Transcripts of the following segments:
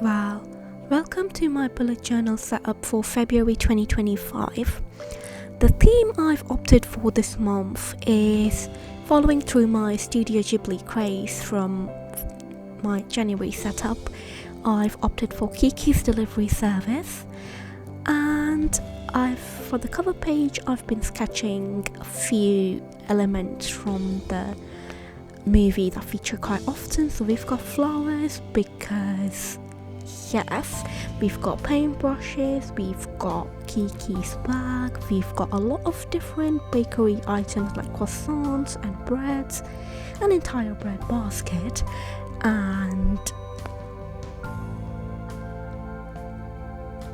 well. Welcome to my bullet journal setup for February 2025. The theme I've opted for this month is following through my Studio Ghibli craze from my January setup. I've opted for Kiki's delivery service, and for the cover page I've been sketching a few elements from the movie that feature quite often. So we've got flowers because yes, we've got paintbrushes, we've got Kiki's bag, we've got a lot of different bakery items like croissants and breads, an entire bread basket, and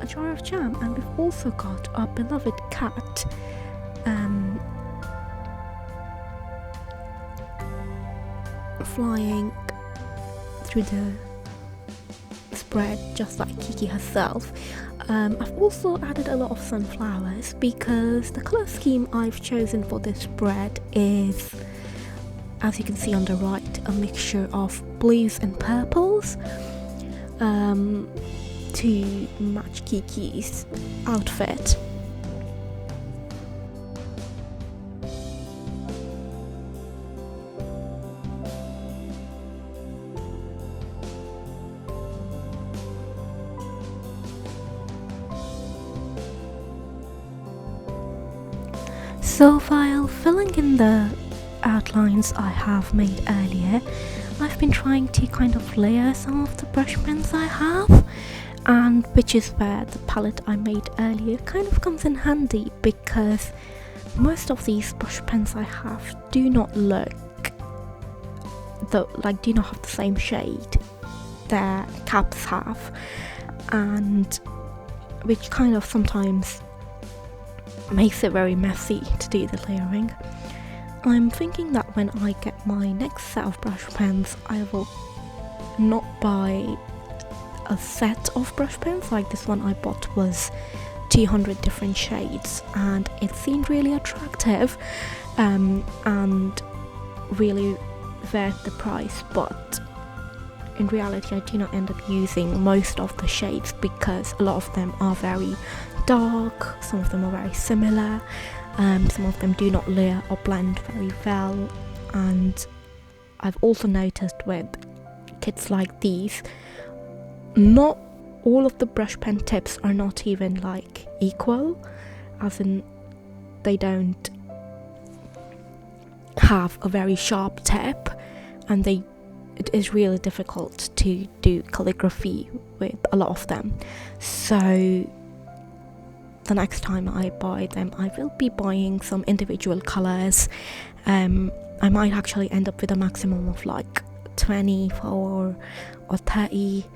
a jar of jam. And we've also got our beloved cat flying through the spread just like Kiki herself. I've also added a lot of sunflowers because the colour scheme I've chosen for this spread is, as you can see on the right, a mixture of blues and purples to match Kiki's outfit. So while filling in the outlines I have made earlier, I've been trying to kind of layer some of the brush pens I have, and which is where the palette I made earlier kind of comes in handy, because most of these brush pens I have do not have the same shade their caps have, and which kind of sometimes makes it very messy to do the layering. I'm thinking that when I get my next set of brush pens, I will not buy a set of brush pens. Like this one I bought was 200 different shades, and it seemed really attractive and really worth the price, but in reality I do not end up using most of the shades because a lot of them are very dark, some of them are very similar, some of them do not layer or blend very well. And I've also noticed with kits like these, not all of the brush pen tips are not even like equal, as in they don't have a very sharp tip, and it is really difficult to do calligraphy with a lot of them. So the next time I buy them, I will be buying some individual colours. I might actually end up with a maximum of like 24 or 30,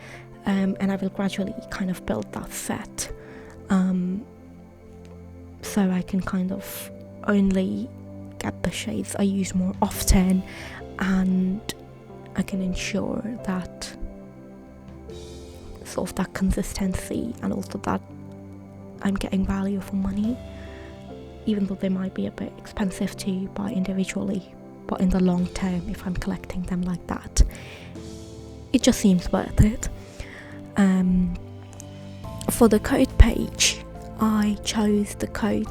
and I will gradually kind of build that set, so I can kind of only get the shades I use more often, and I can ensure that sort of that consistency, and also that I'm getting value for money, even though they might be a bit expensive to buy individually, but in the long term, if I'm collecting them like that, it just seems worth it. For the code page, I chose the code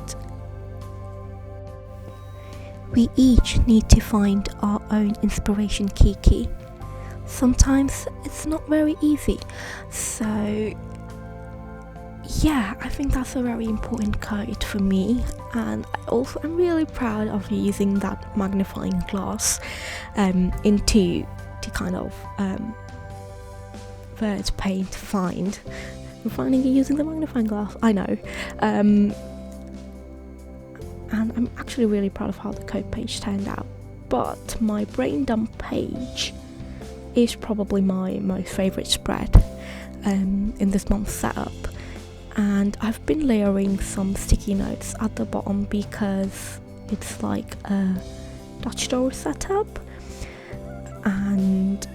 "We each need to find our own inspiration, Kiki." Sometimes it's not very easy, so yeah, I think that's a very important code for me, and I'm really proud of using that magnifying glass to kind of word paint find. I'm finding it using the magnifying glass, I know, and I'm actually really proud of how the code page turned out. But my brain dump page is probably my most favourite spread in this month's setup. And I've been layering some sticky notes at the bottom because it's like a Dutch door setup, and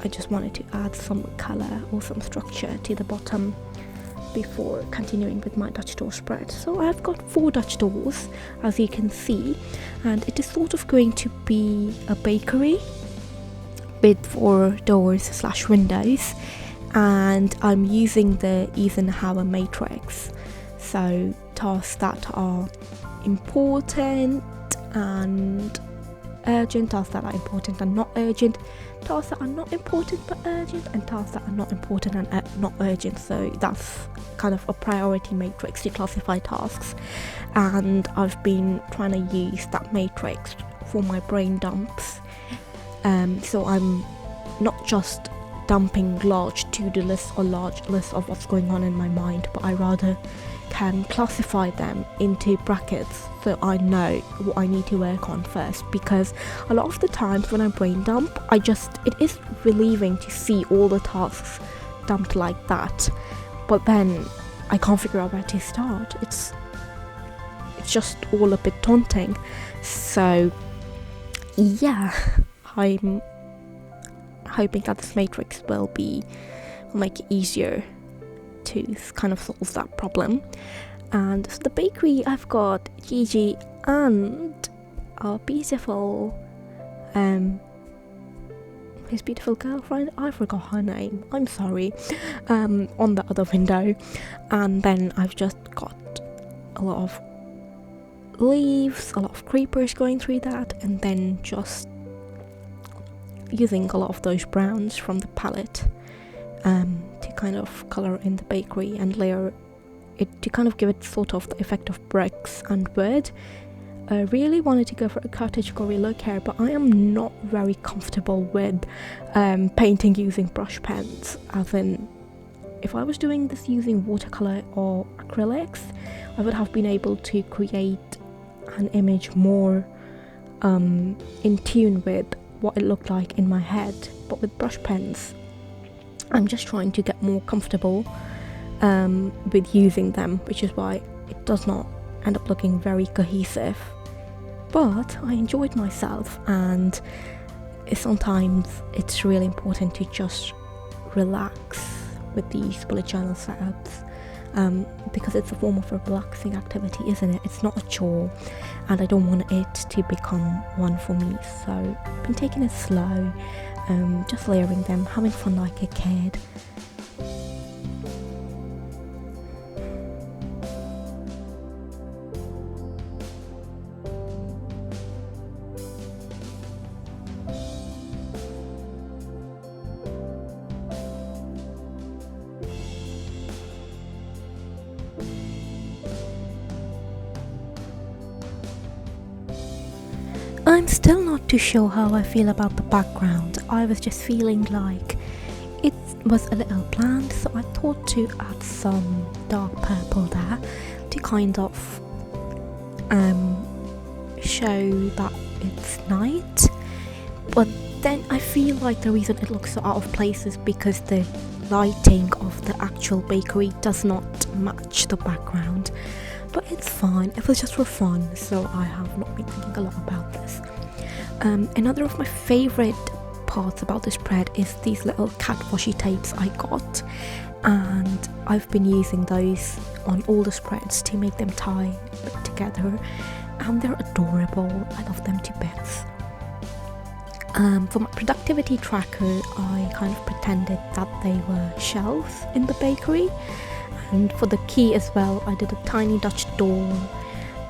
I just wanted to add some colour or some structure to the bottom before continuing with my Dutch door spread. So I've got 4 Dutch doors, as you can see, and it is sort of going to be a bakery with 4 doors/windows, and I'm using the Eisenhower matrix. So tasks that are important and urgent, tasks that are important and not urgent, tasks that are not important but urgent, and tasks that are not important and not urgent. So that's kind of a priority matrix to classify tasks, and I've been trying to use that matrix for my brain dumps. So I'm not just dumping large to-do lists or large lists of what's going on in my mind, but I rather can classify them into brackets so I know what I need to work on first, because a lot of the times when I brain dump, it is relieving to see all the tasks dumped like that, but then I can't figure out where to start. It's just all a bit daunting. So yeah, I'm hoping that this matrix will make it easier to kind of solve that problem. And for the bakery, I've got Gigi and our beautiful his beautiful girlfriend, I forgot her name, I'm sorry, on the other window. And then I've just got a lot of leaves, a lot of creepers going through that, and then just using a lot of those browns from the palette to kind of colour in the bakery and layer it to kind of give it sort of the effect of bricks and wood. I really wanted to go for a category look here, but I am not very comfortable with painting using brush pens, as in if I was doing this using watercolour or acrylics, I would have been able to create an image more in tune with what it looked like in my head. But with brush pens, I'm just trying to get more comfortable with using them, which is why it does not end up looking very cohesive. But I enjoyed myself, and sometimes it's really important to just relax with these bullet journal setups, because it's a form of a relaxing activity, isn't it? It's not a chore, and I don't want it to become one for me. So I've been taking it slow, just layering them, having fun like a kid. I'm still not too sure how I feel about the background. I was just feeling like it was a little bland, so I thought to add some dark purple there to kind of show that it's night. But then I feel like the reason it looks so out of place is because the lighting of the actual bakery does not match the background. But it's fine, it was just for fun, so I have not been thinking a lot about this. Another of my favourite parts about this spread is these little cat washi tapes I got, and I've been using those on all the spreads to make them tie together, and they're adorable. I love them to bits. For my productivity tracker, I kind of pretended that they were shelves in the bakery. And for the key as well, I did a tiny Dutch door,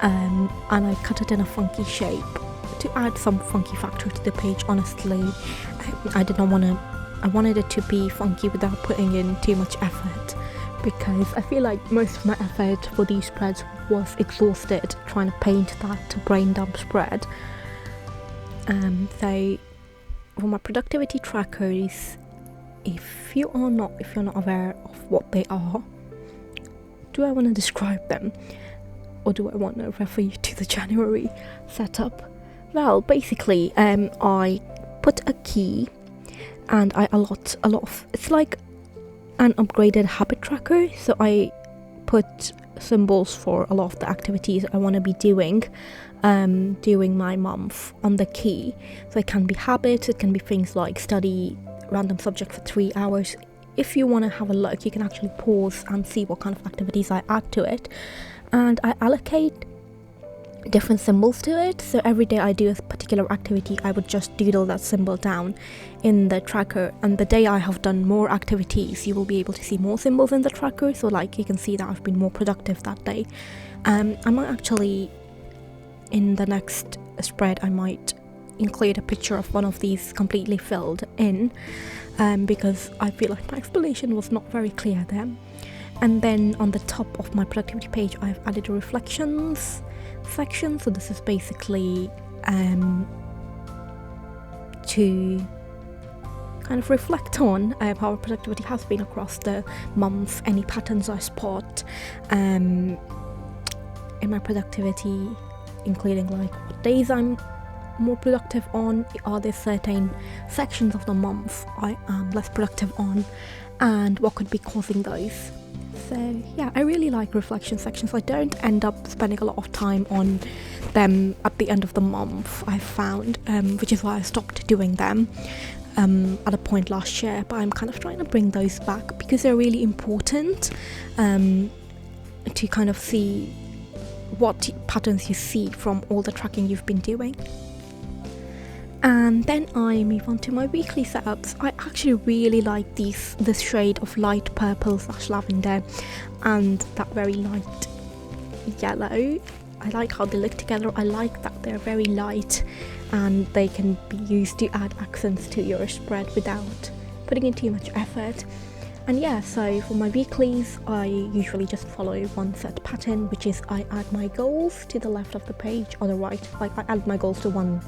and I cut it in a funky shape to add some funky factor to the page. Honestly, I wanted it to be funky without putting in too much effort, because I feel like most of my effort for these spreads was exhausted trying to paint that brain dump spread. So for my productivity trackers, if you're not aware of what they are, do I want to describe them, or do I want to refer you to the January setup? Well, basically, I put a key, and I allot a lot of. It's like an upgraded habit tracker. So I put symbols for a lot of the activities I want to be doing during my month on the key. So it can be habits. It can be things like study random subject for 3 hours. If you want to have a look, you can actually pause and see what kind of activities I add to it, and I allocate different symbols to it. So every day I do a particular activity, I would just doodle that symbol down in the tracker, and the day I have done more activities, you will be able to see more symbols in the tracker. So like you can see that I've been more productive that day. I might actually, in the next spread, I might include a picture of one of these completely filled in, because I feel like my explanation was not very clear there. And then on the top of my productivity page, I've added a reflections section. So this is basically to kind of reflect on how our productivity has been across the month, any patterns I spot in my productivity, including like what days I'm more productive on, are there certain sections of the month I am less productive on, and what could be causing those. So yeah, I really like reflection sections. I don't end up spending a lot of time on them at the end of the month, I've found, which is why I stopped doing them at a point last year, but I'm kind of trying to bring those back because they're really important to kind of see what patterns you see from all the tracking you've been doing. And then I move on to my weekly setups. I actually really like this shade of light purple / lavender and that very light yellow. I like how they look together. I like that they're very light and they can be used to add accents to your spread without putting in too much effort. And yeah, so for my weeklies, I usually just follow one set pattern, which is I add my goals to the left of the page or the right. Like I add my goals to one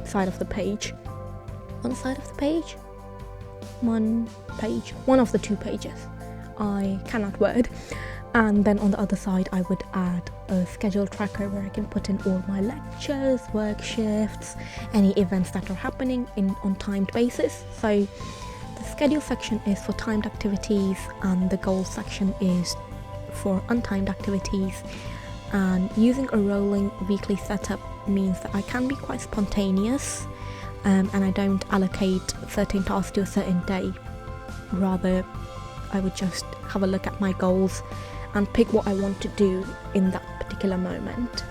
side of the page. One of the two pages. I cannot word. And then on the other side, I would add a schedule tracker where I can put in all my lectures, work shifts, any events that are happening on timed basis. So the schedule section is for timed activities and the goals section is for untimed activities. And using a rolling weekly setup means that I can be quite spontaneous, and I don't allocate certain tasks to a certain day. Rather, I would just have a look at my goals and pick what I want to do in that particular moment.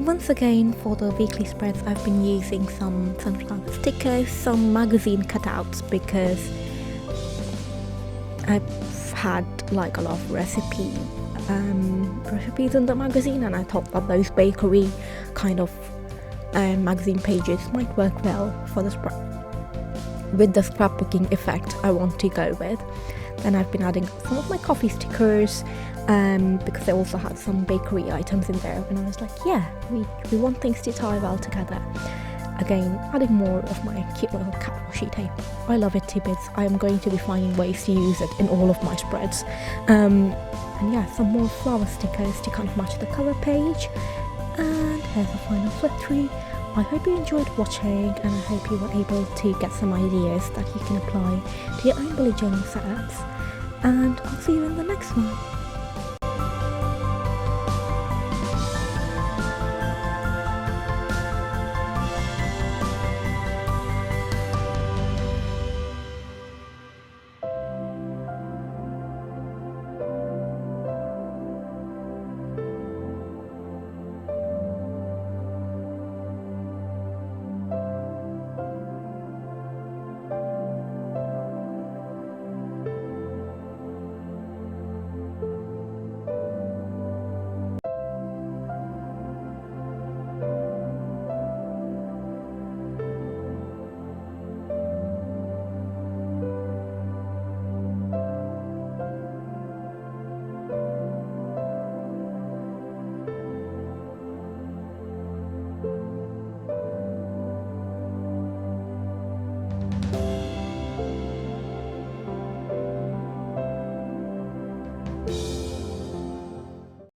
Once again, for the weekly spreads, I've been using some sunflower stickers, some magazine cutouts, because I've had like a lot of recipe recipes in the magazine, and I thought that those bakery kind of magazine pages might work well for the with the scrapbooking effect I want to go with. Then I've been adding some of my coffee stickers, because I also had some bakery items in there, and I was like, yeah, we want things to tie well together. Again, adding more of my cute little cat washi tape. I love it to bits. I am going to be finding ways to use it in all of my spreads. And yeah, some more flower stickers to kind of match the cover page. And here's the final flip through. I hope you enjoyed watching, and I hope you were able to get some ideas that you can apply to your own bullet journal setups. And I'll see you in the next one.